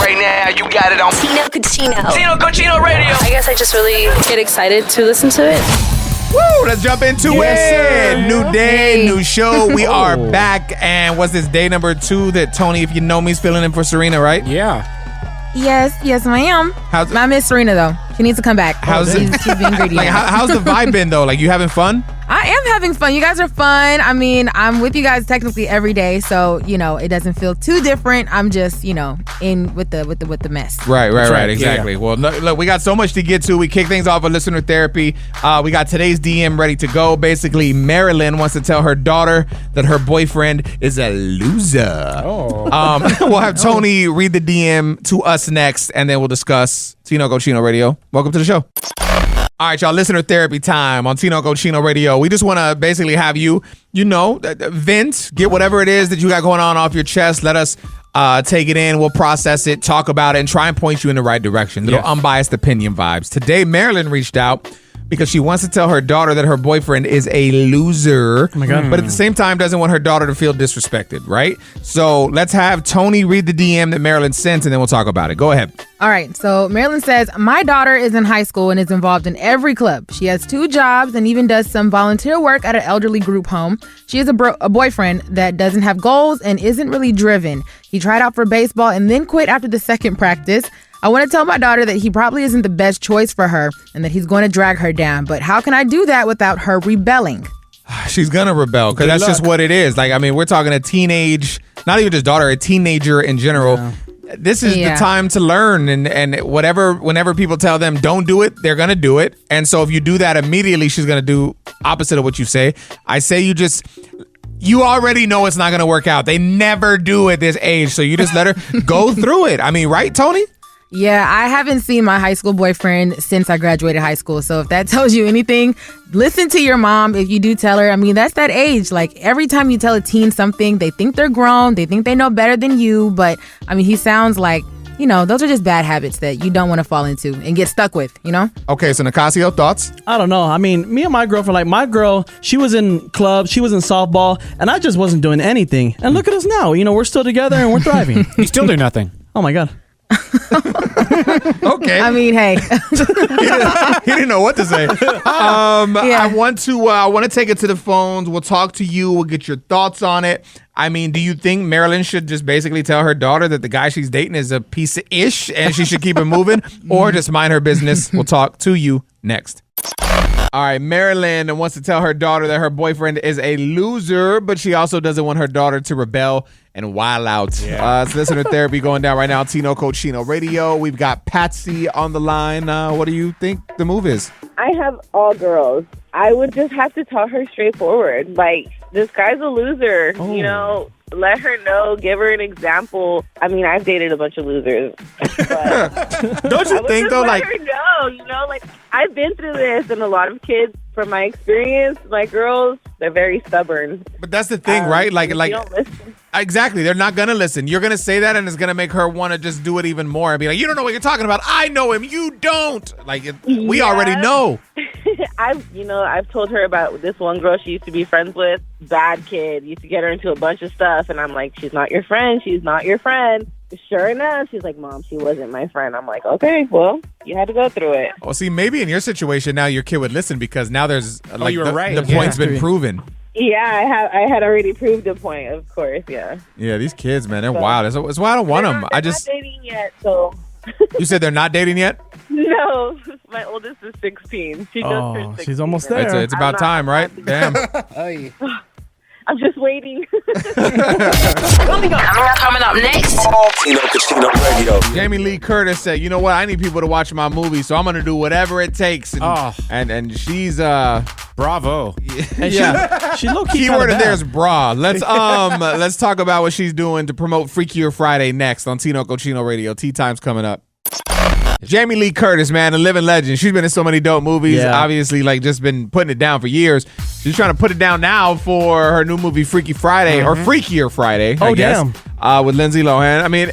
Right now, you got it on Tino Cucino. Tino Cucino Radio. I guess I just really get excited to listen to it. Woo, let's jump into it. Sir. New day, new show. We are back. And what's this, day number 2 that Toni, if you know me, is filling in for Serina, right? Yeah. Yes, ma'am. I miss Serina, though. She needs to come back. She's being greedy. Like, how's the vibe been, though? Like, you having fun? I am having fun. You guys are fun. I mean, I'm with you guys technically every day, so, it doesn't feel too different. I'm just, in with the mess. Right, exactly. Yeah. Well, look, we got so much to get to. We kick things off with listener therapy. We got today's DM ready to go. Basically, Marilyn wants to tell her daughter that her boyfriend is a loser. We'll have Toni read the DM to us next, and then we'll discuss Tino Cucino Radio. Welcome to the show. All right, y'all, listener therapy time on Tino Cucino Radio. We just want to basically have you, vent, get whatever it is that you got going on off your chest. Let us take it in. We'll process it, talk about it, and try and point you in the right direction. Little unbiased opinion vibes. Today, Marilyn reached out because she wants to tell her daughter that her boyfriend is a loser. Oh my God. But at the same time doesn't want her daughter to feel disrespected, right? So let's have Toni read the DM that Marilyn sent, and then we'll talk about it. Go ahead. All right. So Marilyn says, my daughter is in high school and is involved in every club. She has 2 jobs and even does some volunteer work at an elderly group home. She has a boyfriend that doesn't have goals and isn't really driven. He tried out for baseball and then quit after the second practice. I want to tell my daughter that he probably isn't the best choice for her and that he's going to drag her down. But how can I do that without her rebelling? She's going to rebel because that's just what it is. Like, I mean, we're talking a teenage, not even just daughter, a teenager in general. Yeah. This is the time to learn. And whenever people tell them don't do it, they're going to do it. And so if you do that immediately, she's going to do opposite of what you say. I say you already know it's not going to work out. They never do at this age. So you just let her go through it. I mean, right, Toni? Yeah, I haven't seen my high school boyfriend since I graduated high school. So if that tells you anything, listen to your mom. If you do tell her, I mean, that's that age. Like, every time you tell a teen something, they think they're grown. They think they know better than you. But, I mean, he sounds like, those are just bad habits that you don't want to fall into and get stuck with, Okay, so Nicasio, thoughts? I don't know. I mean, me and my girlfriend, like my girl, she was in clubs, she was in softball, and I just wasn't doing anything. And look at us now. We're still together and we're thriving. You still do nothing. Oh, my God. Okay. I mean, hey. he didn't know what to say. I want to take it to the phones. We'll talk to you. We'll get your thoughts on it. I mean, do you think Marilyn should just basically tell her daughter that the guy she's dating is a piece of ish and she should keep it moving, or just mind her business? We'll talk to you next. All right, Marilyn wants to tell her daughter that her boyfriend is a loser, but she also doesn't want her daughter to rebel and wild out. Yeah. It's listener therapy going down right now. Tino Cucino Radio. We've got Patsy on the line. What do you think the move is? I have all girls. I would just have to tell her straightforward. Like, this guy's a loser. Let her know. Give her an example. I mean, I've dated a bunch of losers. But don't you think, though? Let her know, like, I've been through this, and a lot of kids, from my experience, my girls, they're very stubborn. But that's the thing, right? Like, don't listen. Exactly. They're not going to listen. You're going to say that, and it's going to make her want to just do it even more and be like, you don't know what you're talking about. I know him. You don't. Like, we already know. I've told her about this one girl she used to be friends with. Bad kid. Used to get her into a bunch of stuff. And I'm like, she's not your friend. She's not your friend. Sure enough, she's like, Mom, she wasn't my friend. I'm like, okay, well, you had to go through it. Well, see, maybe in your situation now your kid would listen because now there's you were right. The point's been proven. Yeah, I had already proved a point, of course, yeah. Yeah, these kids, man, they're wild. That's why I don't want them. They're not dating yet, so. You said they're not dating yet? No, my oldest is 16. She just turned 16. She's almost there. It's about time, right? Damn. I'm just waiting. Coming up next. Tino Cucino Radio. Jamie Lee Curtis said, you know what? I need people to watch my movie, so I'm going to do whatever it takes. And she's... Bravo. Yeah. She low-key keyword in there is bra. Let's talk about what she's doing to promote Freakier Friday next on Tino Cucino Radio. Tea Time's coming up. Jamie Lee Curtis, man, a living legend. She's been in so many dope movies. Yeah. Obviously, like, just been putting it down for years. She's trying to put it down now for her new movie, Freaky Friday, or Freakier Friday, I guess, with Lindsay Lohan. I mean,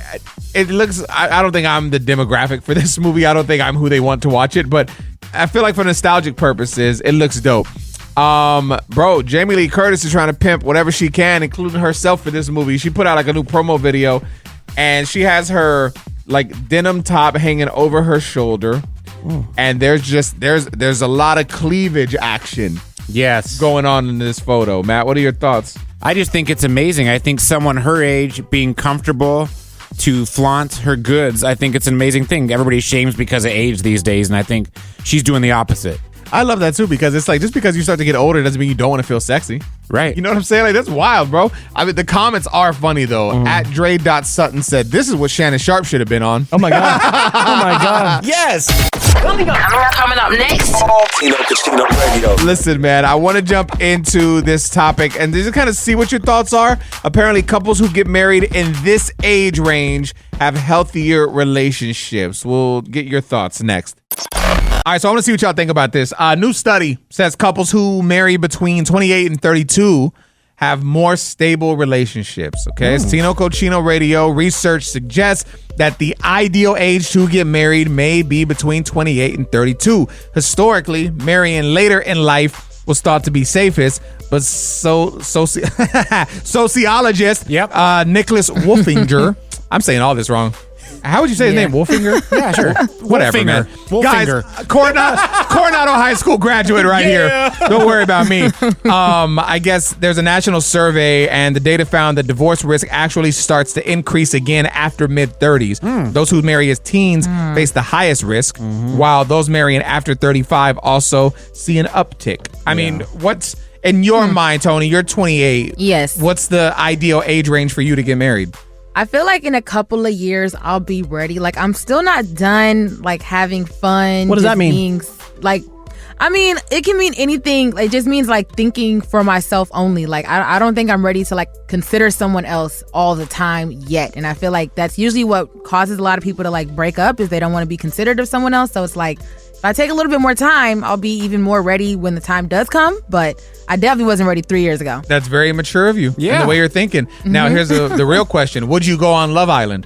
it looks, I don't think I'm the demographic for this movie. I don't think I'm who they want to watch it, but I feel like for nostalgic purposes, it looks dope. Bro, Jamie Lee Curtis is trying to pimp whatever she can, including herself for this movie. She put out like a new promo video, and she has her like denim top hanging over her shoulder, and there's a lot of cleavage action Yes. going on in this photo. Matt, what are your thoughts? I just think it's amazing. I think someone her age being comfortable to flaunt her goods, I think it's an amazing thing. Everybody shames because of age these days, and I think she's doing the opposite. I love that too, because it's like just because you start to get older doesn't mean you don't want to feel sexy. Right. You know what I'm saying? Like, that's wild, bro. I mean, the comments are funny though. At Dre.Sutton said, "This is what Shannon Sharp should have been on." Oh my god. Oh my god. Yes. Coming up next. Tino Casino Radio. Listen, man, I want to jump into this topic and just kind of see what your thoughts are. Apparently, couples who get married in this age range have healthier relationships. We'll get your thoughts next. All right, so I want to see what y'all think about this. A new study says couples who marry between 28 and 32 have more stable relationships. Okay, it's Tino Cochino Radio. Research suggests that the ideal age to get married may be between 28 and 32. Historically, marrying later in life was thought to be safest, but sociologist Nicholas Wolfinger, I'm saying all this wrong. How would you say his name? Wolfinger? Yeah, sure. Whatever, Wolfinger. man. Wolfinger. Guys, Coronado High School graduate right here. Don't worry about me. I guess there's a national survey, and the data found that divorce risk actually starts to increase again after mid-30s. Those who marry as teens face the highest risk, while those marrying after 35 also see an uptick. I mean, what's in your mind, Tony? You're 28. Yes. What's the ideal age range for you to get married? I feel like in a couple of years I'll be ready. Like, I'm still not done like having fun. What does just that mean? being, like, I mean, it can mean anything. It just means like thinking for myself only. Like, I don't think I'm ready to like consider someone else all the time yet. And I feel like that's usually what causes a lot of people to like break up, is they don't want to be considered of someone else. So it's like, if I take a little bit more time, I'll be even more ready when the time does come. But I definitely wasn't ready 3 years ago. That's very mature of you. Yeah. And the way you're thinking. Now, here's the real question. Would you go on Love Island?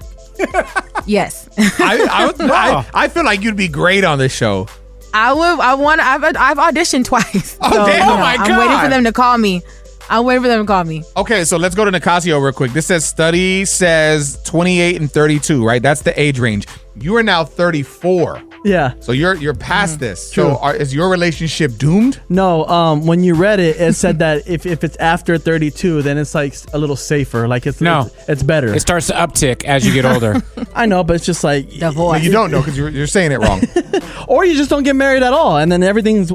Yes. I feel like you'd be great on this show. I've auditioned twice. Oh, So, damn. Oh, my I'm waiting for God. them to call me. I'm waiting for them to call me. Okay, so let's go to Nicasio real quick. This study says 28 and 32, right? That's the age range. You are now 34. Yeah. So you're past this. True. So is your relationship doomed? No, when you read it, it said that if it's after 32, then it's like a little safer. Like it's better. It starts to uptick as you get older. I know, but it's just like Divorce. Well, you don't know because you're saying it wrong. or you just don't get married at all, and then everything's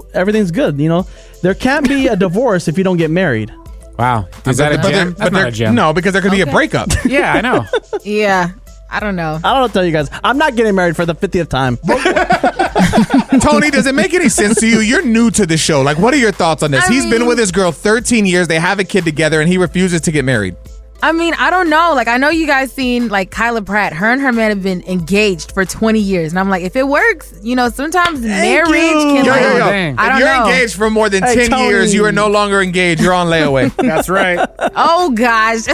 good. You know, there can't be a divorce if you don't get married. Wow. Is that a gem? That's not a gem. No, because there could be a breakup. Yeah, I know. Yeah. I don't know. I don't know what to tell you guys. I'm not getting married for the 50th time. Tony, does it make any sense to you? You're new to the show. Like, what are your thoughts on this? He's been with his girl 13 years. They have a kid together, and he refuses to get married. I mean, I don't know. Like, I know you guys seen like Kyla Pratt. Her and her man have been engaged for 20 years. And I'm like, if it works, you know, sometimes marriage can Yo, like, yo, yo. dang. I If don't you're know. engaged for more than 10 Tony. years, you are no longer engaged. You're on layaway. That's right. Oh, gosh.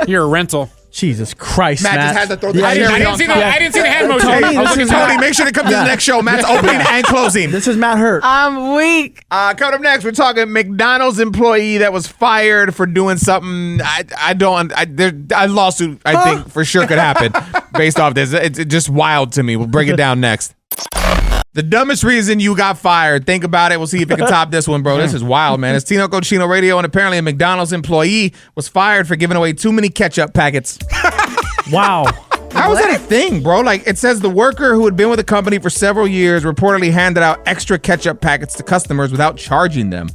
You're a rental. Jesus Christ, Matt Matt. just had to throw the Yeah, cherry I on didn't see top. I didn't see the hand motion. Tony, I was this looking is for Tony, that. make sure to come to the next show. Matt's opening and closing. This is Matt Hurt. I'm weak. Coming up next, we're talking McDonald's employee that was fired for doing something. A lawsuit, I think, for sure could happen based off this. It's just wild to me. We'll break it down next. The dumbest reason you got fired. Think about it. We'll see if it can top this one, bro. This is wild, man. It's Tino Cochino Radio, and apparently a McDonald's employee was fired for giving away too many ketchup packets. Wow. How is that a thing, bro? Like, it says the worker who had been with the company for several years reportedly handed out extra ketchup packets to customers without charging them.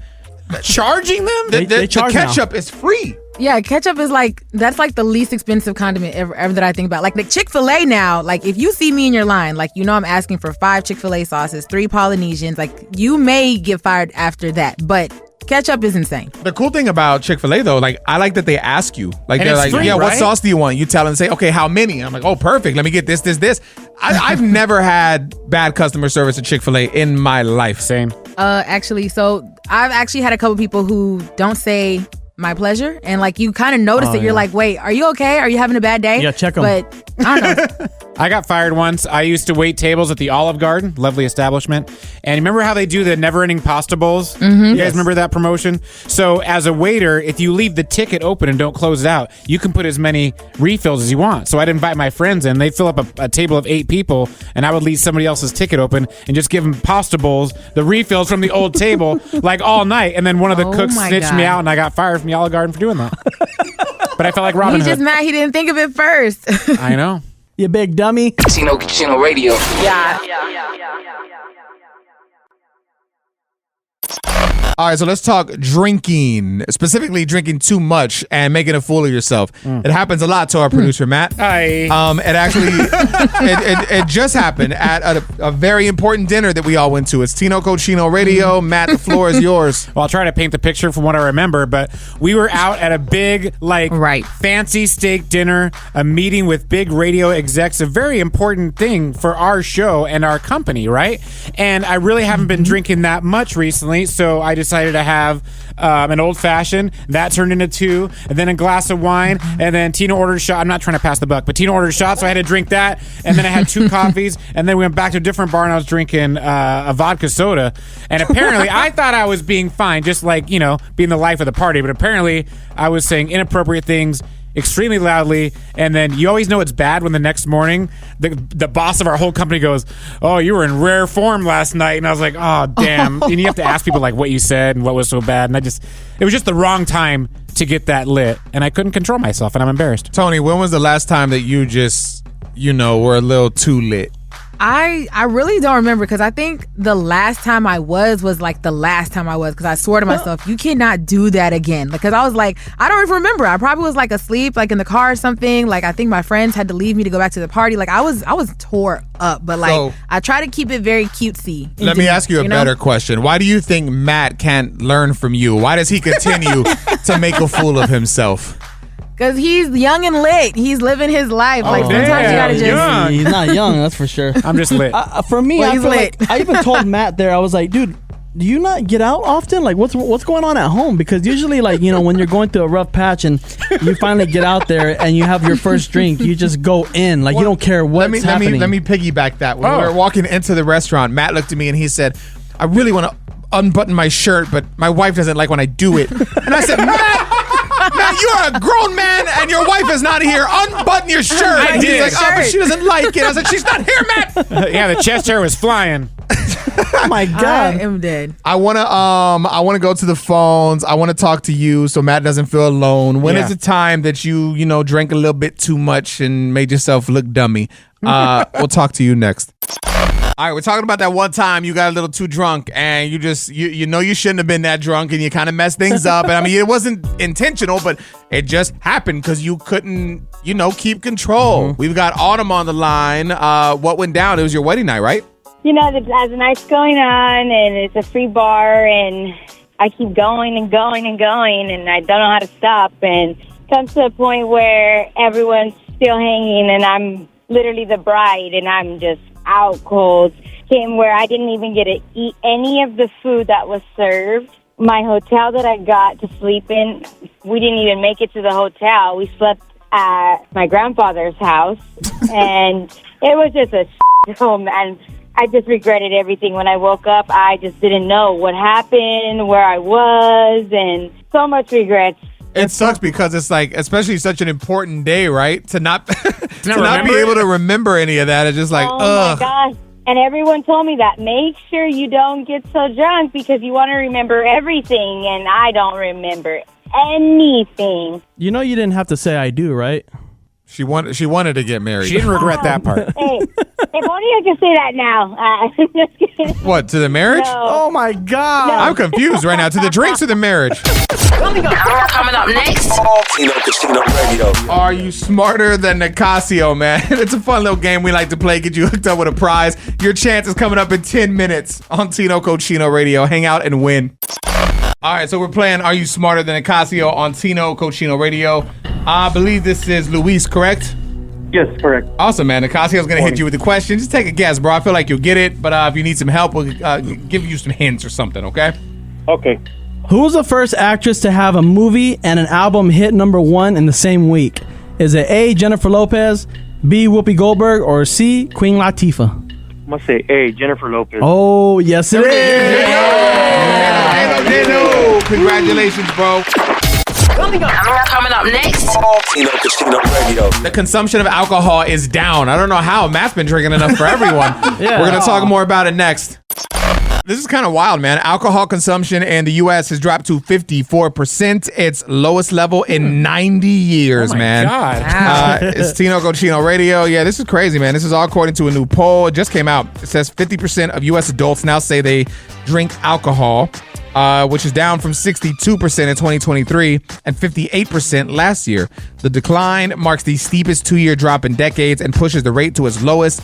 Charging them? The They charge now. ketchup is free. Yeah, ketchup is like, that's like the least expensive condiment ever that I think about. Like the Chick-fil-A now, like if you see me in your line, like, you know, I'm asking for 5 Chick-fil-A sauces, 3 Polynesians, like you may get fired after that, but ketchup is insane. The cool thing about Chick-fil-A, though, like, I like that they ask you. Like, And they're it's like, free, yeah, what right? sauce do you want? You tell them, say, okay, how many? I'm like, oh, perfect. Let me get this. I've never had bad customer service at Chick-fil-A in my life. Same. Actually, so I've actually had a couple people who don't say my pleasure, and like you kind of notice it. You're like, wait, are you okay? Are you having a bad day? Yeah, check 'em. But I don't know. I got fired once. I used to wait tables at the Olive Garden, lovely establishment. And remember how they do the never-ending pasta bowls? Mm-hmm. You guys remember that promotion? So as a waiter, if you leave the ticket open and don't close it out, you can put as many refills as you want. So I'd invite my friends in. They'd fill up a table of 8 people, and I would leave somebody else's ticket open and just give them pasta bowls, the refills from the old table, like all night. And then one of the cooks snitched me out, and I got fired from the Olive Garden for doing that. But I felt like Robin Hood. He's just mad he didn't think of it first. I know. You big dummy. Tino Radio. Yeah. All right, so let's talk drinking, specifically drinking too much and making a fool of yourself. It happens a lot to our producer, Matt. Hi. It actually, it just happened at a very important dinner that we all went to. It's Tino Cochino Radio. Matt, the floor is yours. Well, I'll try to paint the picture from what I remember, but we were out at a big, fancy steak dinner, a meeting with big radio execs, a very important thing for our show and our company, right? And I really haven't been drinking that much recently, so I decided to have an old fashioned. That turned into 2, and then a glass of wine, and then Tino ordered a shot. I'm not trying to pass the buck, but Tino ordered a shot, so I had to drink that, and then I had 2 coffees, and then we went back to a different bar, and I was drinking a vodka soda, and apparently I thought I was being fine, just like, being the life of the party, but apparently I was saying inappropriate things extremely loudly, and then you always know it's bad when the next morning the boss of our whole company goes, "Oh, you were in rare form last night," and I was like, "Oh, damn!" And you have to ask people like what you said and what was so bad, and it was just the wrong time to get that lit, and I couldn't control myself, and I'm embarrassed. Tony, when was the last time that you just, were a little too lit? I really don't remember, because I think the last time I was like the last time I was, because I swore to myself, you cannot do that again. Because I was like, I don't even remember. I probably was like asleep, like in the car or something. Like I think my friends had to leave me to go back to the party. Like I was tore up, but like I try to keep it very cutesy. Let me ask you a better question. Why do you think Matt can't learn from you? Why does he continue to make a fool of himself? Because he's young and lit. He's living his life. Like sometimes you gotta just. He's not young, that's for sure. I'm just lit. For me, Well, I he's feel lit. like I even told Matt there. I was like, dude, do you not get out often? Like, what's going on at home? Because usually, like, when you're going through a rough patch and you finally get out there and you have your first drink, you just go in. Like, you don't care what's happening. Let me piggyback that. When we were walking into the restaurant, Matt looked at me and he said, "I really want to unbutton my shirt, but my wife doesn't like when I do it." And I said, Matt, you're a grown man and your wife is not here. Unbutton your shirt. I did. He's like, "Oh, but she doesn't like it." I said, "She's not here, Matt." Yeah, the chest hair was flying. Oh my God. I am dead. I wanna go to the phones. I wanna talk to you so Matt doesn't feel alone. When is the time that you drank a little bit too much and made yourself look dummy? We'll talk to you next. All right, we're talking about that one time you got a little too drunk and you just, you shouldn't have been that drunk and you kind of messed things up. And I mean, it wasn't intentional, but it just happened because you couldn't, keep control. Mm-hmm. We've got Autumn on the line. What went down? It was your wedding night, right? There's a night's going on and it's a free bar and I keep going and going and going and I don't know how to stop. And it comes to a point where everyone's still hanging and I'm literally the bride and I'm just out cold. Came where I didn't even get to eat any of the food that was served. My hotel that I got to sleep in, we didn't even make it to the hotel. We slept at my grandfather's house, and it was just a home, and I just regretted everything. When I woke up, I just didn't know what happened, where I was, and so much regrets. It sucks because it's like, especially such an important day, right? To not not be able to remember any of that. It's just like, ugh. My gosh. And everyone told me that. Make sure you don't get so drunk because you want to remember everything. And I don't remember anything. You didn't have to say I do, right? She wanted to get married. She didn't regret that part. Hey, if only I could say that now. I'm just kidding. What, to the marriage? No. Oh my God. No. I'm confused right now. To the drinks or the marriage? Coming up next. Tino Radio. Are you smarter than Nicasio, man? It's a fun little game we like to play. Get you hooked up with a prize. Your chance is coming up in 10 minutes on Tino Cochino Radio. Hang out and win. All right, so we're playing Are You Smarter Than Nicasio on Tino Cochino Radio. I believe this is Luis, correct? Yes, correct. Awesome, man. Nicasio's going to hit you with the question. Just take a guess, bro. I feel like you'll get it, but if you need some help, we'll give you some hints or something, okay? Okay. Who was the first actress to have a movie and an album hit #1 in the same week? Is it A, Jennifer Lopez, B. Whoopi Goldberg, or C. Queen Latifah? I'm going to say A. Jennifer Lopez. Oh, yes it is. Congratulations, bro. Coming up next. Tino Casino Radio. The consumption of alcohol is down. I don't know how. Matt's been drinking enough for everyone. Yeah. We're going to talk more about it next. This is kind of wild, man. Alcohol consumption in the U.S. has dropped to 54%. Its lowest level in 90 years, Oh my man. God. It's Tino Cochino Radio. Yeah, this is crazy, man. This is all according to a new poll. It just came out. It says 50% of U.S. adults now say they drink alcohol, which is down from 62% in 2023 and 58% last year. The decline marks the steepest 2-year drop in decades and pushes the rate to its lowest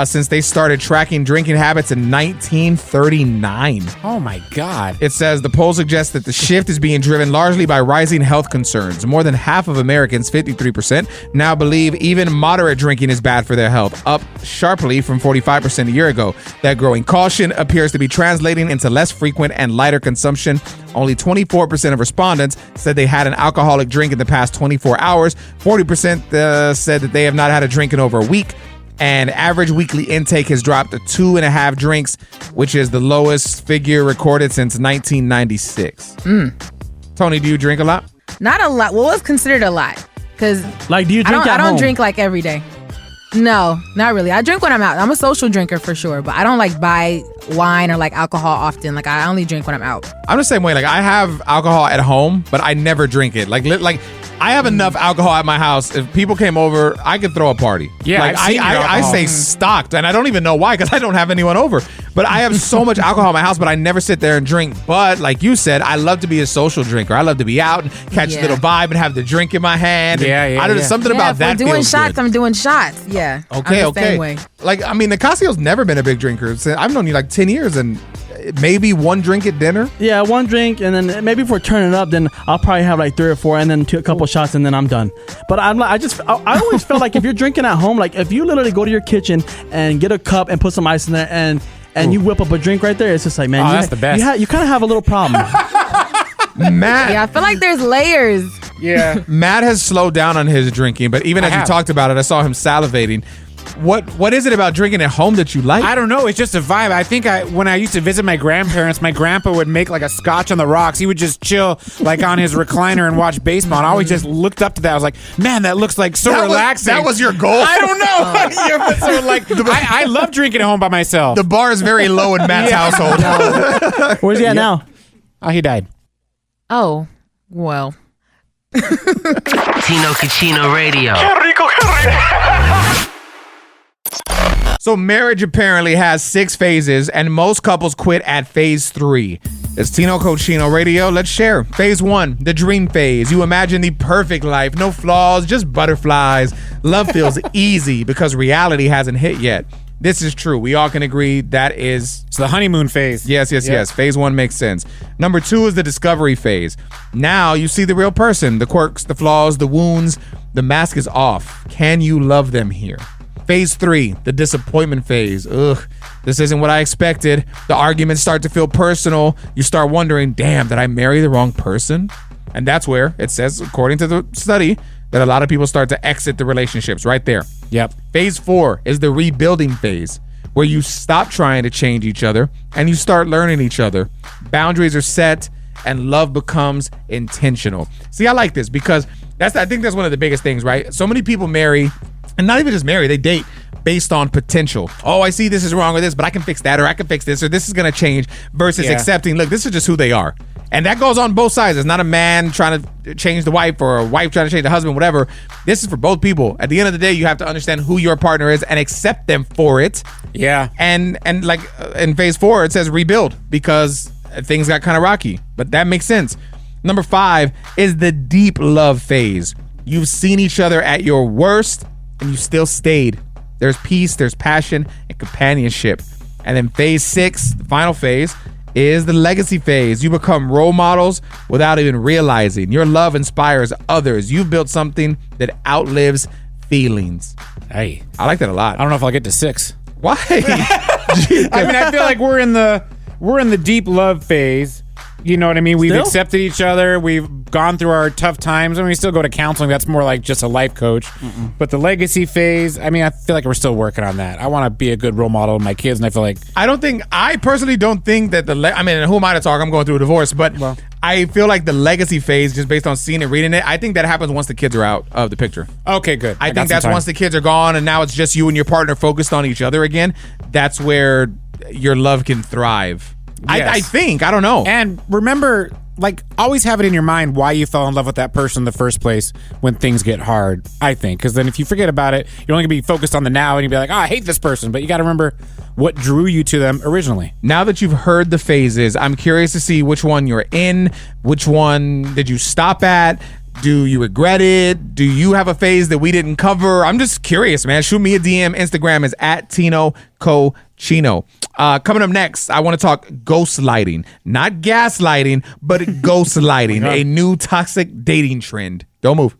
since they started tracking drinking habits in 1939. Oh my God. It says the poll suggests that the shift is being driven largely by rising health concerns. More than half of Americans, 53%, now believe even moderate drinking is bad for their health, up sharply from 45% a year ago. That growing caution appears to be translating into less frequent and lighter consumption. Only 24% of respondents said they had an alcoholic drink in the past 24 hours. 40% said that they have not had a drink in over a week. And average weekly intake has dropped to 2.5 drinks, which is the lowest figure recorded since 1996. Tony, do you drink a lot? Not a lot. Well, what's considered a lot? Because Like, do you drink I at don't home? drink like every day. No, not really. I drink when I'm out. I'm a social drinker for sure, but I don't like buy wine or like alcohol often. Like I only drink when I'm out. I'm the same way. Like I have alcohol at home, but I never drink it. Like I have enough alcohol at my house. If people came over, I could throw a party. Yeah, like I've seen your I alcohol. stay stocked, and I don't even know why because I don't have anyone over. But I have so much alcohol in my house, but I never sit there and drink. But like you said, I love to be a social drinker. I love to be out and catch a Yeah. little vibe and have the drink in my hand. Yeah, And yeah, I don't know, yeah. something about if that. we're doing feels shots, good. I'm doing shots. Yeah. Okay, I'm the same way. Like, I mean, Nicasio's never been a big drinker. I've known you like 10 years and maybe one drink at dinner. Yeah, one drink, and then maybe if we're turning up, then I'll probably have like 3 or 4, and then a couple shots, and then I'm done. But I always felt like if you're drinking at home, like if you literally go to your kitchen and get a cup and put some ice in there, and you whip up a drink right there, it's just like, man, Oh, that's the best. You kind of have a little problem. Matt, Yeah, I feel like there's layers. Yeah. Matt has slowed down on his drinking, but even as you have. talked about it, I saw him salivating. What is it about drinking at home that you like? I don't know. It's just a vibe. I think when I used to visit my grandparents, my grandpa would make like a scotch on the rocks. He would just chill like on his recliner and watch baseball. And I always just looked up to that. I was like, man, that looks like so relaxing. That was your goal? I don't know. Yeah, but so like, I love drinking at home by myself. The bar is very low in Matt's household. Where's he at now? Oh, he died. Oh, well. Tino Cochino Radio. So marriage apparently has 6 phases, and most couples quit at phase 3. It's Tino Cochino Radio. Let's share. Phase 1, the dream phase. You imagine the perfect life, no flaws, just butterflies. Love feels easy because reality hasn't hit yet. This is true. We all can agree that is... It's the honeymoon phase. Yes. Phase 1 makes sense. Number 2 is the discovery phase. Now you see the real person, the quirks, the flaws, the wounds. The mask is off. Can you love them here? Phase 3, the disappointment phase. Ugh, this isn't what I expected. The arguments start to feel personal. You start wondering, damn, did I marry the wrong person? And that's where it says, according to the study, that a lot of people start to exit the relationships right there. Yep. Phase 4 is the rebuilding phase, where you stop trying to change each other and you start learning each other. Boundaries are set and love becomes intentional. See, I like this because I think that's one of the biggest things, right? So many people marry, and not even just marry, they date based on potential. Oh, I see this is wrong with this, but I can fix that, or I can fix this, or this is going to change, versus accepting, look, this is just who they are. And that goes on both sides. It's not a man trying to change the wife or a wife trying to change the husband, whatever. This is for both people. At the end of the day, you have to understand who your partner is and accept them for it. Yeah. And like in phase 4, it says rebuild because things got kind of rocky. But that makes sense. Number 5 is the deep love phase. You've seen each other at your worst and you still stayed. There's peace, there's passion, and companionship. And then phase 6, the final phase, is the legacy phase. You become role models without even realizing. Your love inspires others. You've built something that outlives feelings. Hey, I like that a lot. I don't know if I'll get to 6. Why? I mean, I feel like we're in the deep love phase, You know what I mean? We've Still? accepted each other. We've gone through our tough times. I mean, we still go to counseling. That's more like just a life coach. But the legacy phase, I mean, I feel like we're still working on that. I want to be a good role model to my kids, and I feel like... I personally don't think that I mean, who am I to talk? I'm going through a divorce, but I feel like the legacy phase, just based on seeing it, reading it, I think that happens once the kids are out of the picture. Okay, good. I think that's once the kids are gone and now it's just you and your partner focused on each other again. That's where your love can thrive. Yes. I think. I don't know. And remember, like, always have it in your mind why you fell in love with that person in the first place when things get hard, I think. Because then if you forget about it, you're only going to be focused on the now and you'll be like, I hate this person. But you got to remember what drew you to them originally. Now that you've heard the phases, I'm curious to see which one you're in. Which one did you stop at? Do you regret it? Do you have a phase that we didn't cover? I'm just curious, man. Shoot me a DM. Instagram is @TinoCochino. Coming up next, I want to talk ghostlighting. Not gaslighting, but ghostlighting, a new toxic dating trend. Don't move.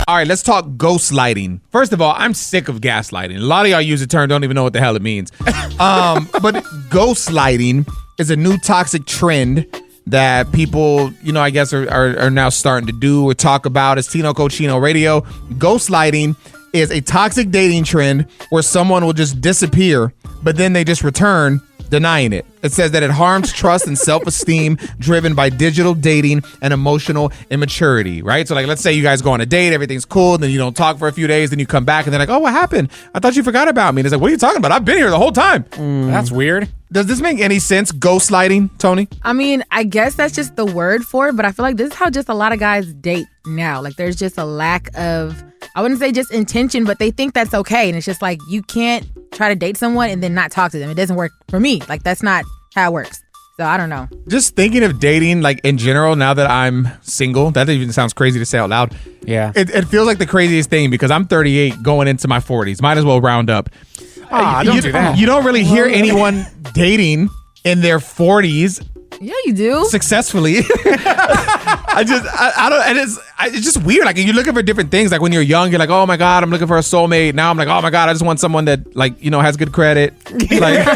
All right, let's talk ghostlighting. First of all, I'm sick of gaslighting. A lot of y'all use the term, don't even know what the hell it means. But ghostlighting is a new toxic trend that people, I guess are now starting to do or talk about. It's Tino Cochino Radio. Ghostlighting is a toxic dating trend where someone will just disappear, but then they just return denying it. It says that it harms trust and self-esteem driven by digital dating and emotional immaturity, right? So like, let's say you guys go on a date, everything's cool, then you don't talk for a few days, then you come back and they're like, oh, what happened? I thought you forgot about me. And it's like, what are you talking about? I've been here the whole time. That's weird. Does this make any sense, ghostlighting, Toni? I mean, I guess that's just the word for it, but I feel like this is how just a lot of guys date now. Like, there's just a lack of, I wouldn't say just intention, but they think that's okay. And it's just like, you can't try to date someone and then not talk to them. It doesn't work for me. Like, that's not how it works. So I don't know. Just thinking of dating, like in general, now that I'm single, that even sounds crazy to say out loud. Yeah. It feels like the craziest thing because I'm 38 going into my 40s. Might as well round up. Don't do that. You don't really hear anyone dating in their 40s. Yeah, you do. Successfully. I don't, and it's just weird. Like, you're looking for different things. Like, when you're young, you're like, oh my God, I'm looking for a soulmate. Now I'm like, oh my God, I just want someone that, like, has good credit. Like,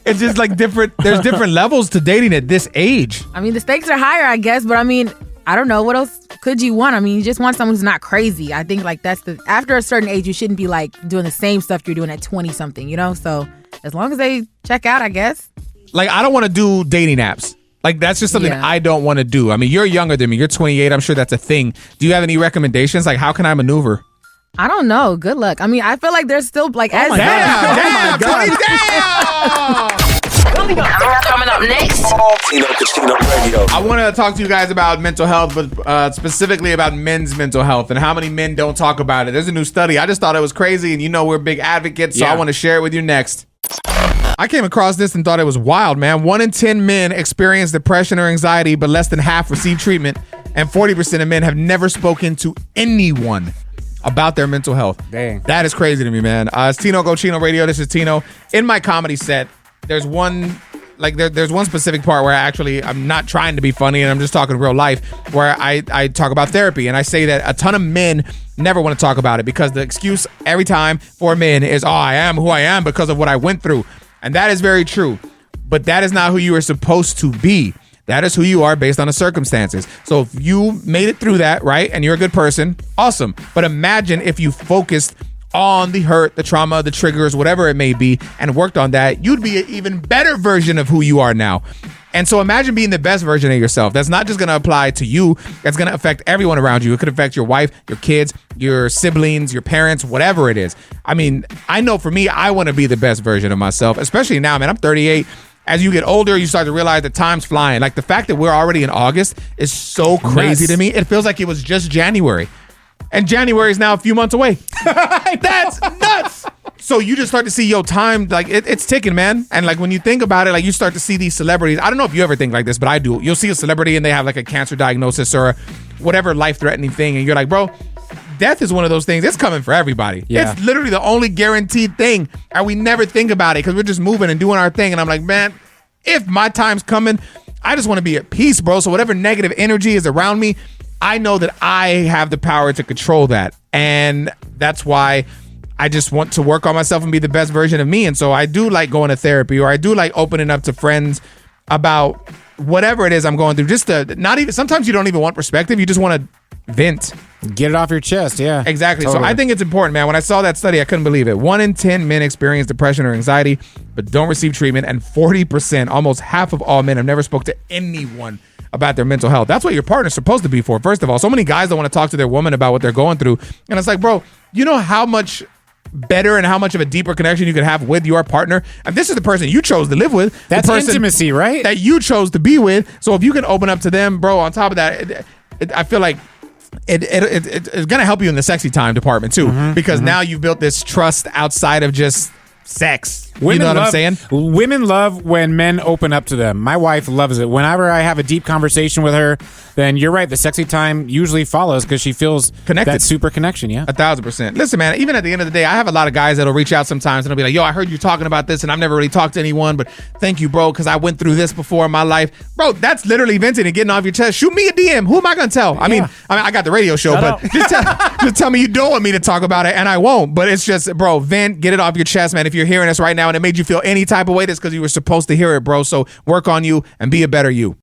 it's just like there's different levels to dating at this age. I mean, the stakes are higher, I guess, but I mean, I don't know. What else could you want? I mean, you just want someone who's not crazy. I think, like, after a certain age, you shouldn't be, like, doing the same stuff you're doing at 20-something, So as long as they check out, I guess. Like, I don't want to do dating apps. Like, that's just something I don't want to do. I mean, you're younger than me. You're 28. I'm sure that's a thing. Do you have any recommendations? Like, how can I maneuver? I don't know. Good luck. I mean, I feel like there's still, like, Damn, Toni, damn! Coming up next. Tino Cochino Radio. I want to talk to you guys about mental health, but specifically about men's mental health and how many men don't talk about it. There's a new study. I just thought it was crazy, and we're big advocates, so I want to share it with you next. I came across this and thought it was wild, man. 1 in 10 men experience depression or anxiety, but less than half receive treatment, and 40% of men have never spoken to anyone about their mental health. Dang. That is crazy to me, man. It's Tino Cochino Radio. This is Tino. In my comedy set, there's one specific part where I'm not trying to be funny and I'm just talking real life, where I talk about therapy, and I say that a ton of men never want to talk about it because the excuse every time for men is, I am who I am because of what I went through. And that is very true, but that is not who you are supposed to be. That is who you are based on the circumstances. So if you made it through that, right, and you're a good person, awesome. But imagine if you focused on the hurt, the trauma, the triggers, whatever it may be, and worked on that, you'd be an even better version of who you are now. And so imagine being the best version of yourself. That's not just going to apply to you. That's going to affect everyone around you. It could affect your wife, your kids, your siblings, your parents, whatever it is. I mean, I know for me, I want to be the best version of myself, especially now, man. I'm 38. As you get older, you start to realize that time's flying. Like, the fact that we're already in August is so crazy to me. It feels like it was just January. And January is now a few months away. That's nuts. So you just start to see time, like, it's ticking, man. And like, when you think about it, like, you start to see these celebrities. I don't know if you ever think like this, but I do. You'll see a celebrity and they have like a cancer diagnosis or whatever life-threatening thing. And you're like, bro, death is one of those things. It's coming for everybody. Yeah. It's literally the only guaranteed thing. And we never think about it because we're just moving and doing our thing. And I'm like, man, if my time's coming, I just want to be at peace, bro. So whatever negative energy is around me, I know that I have the power to control that. And that's why I just want to work on myself and be the best version of me. And so I do like going to therapy, or I do like opening up to friends about whatever it is I'm going through, just to not even, sometimes you don't even want perspective. You just want to vent. Get it off your chest, yeah. Exactly. Totally. So I think it's important, man. When I saw that study, I couldn't believe it. 1 in 10 men experience depression or anxiety, but don't receive treatment. And 40%, almost half of all men, have never spoke to anyone about their mental health. That's what your partner's supposed to be for, first of all. So many guys don't want to talk to their woman about what they're going through. And it's like, bro, you know how much better and how much of a deeper connection you could have with your partner? And this is the person you chose to live with. That's the person intimacy, right? That you chose to be with. So if you can open up to them, bro, on top of that, I feel like it's going to help you in the sexy time department too, because now you've built this trust outside of just sex. You know what I'm saying? Women love when men open up to them. My wife loves it. Whenever I have a deep conversation with her, then you're right. The sexy time usually follows because she feels connected. That super connection, yeah. 1,000%. Listen, man, even at the end of the day, I have a lot of guys that'll reach out sometimes and they'll be like, yo, I heard you talking about this and I've never really talked to anyone, but thank you, bro, because I went through this before in my life. Bro, that's literally venting and getting off your chest. Shoot me a DM. Who am I going to tell? I mean, I got the radio show, but just tell me you don't want me to talk about it and I won't. But it's just, bro, vent, get it off your chest, man. If you're hearing us right now and it made you feel any type of way, that's because you were supposed to hear it, bro. So work on you and be a better you.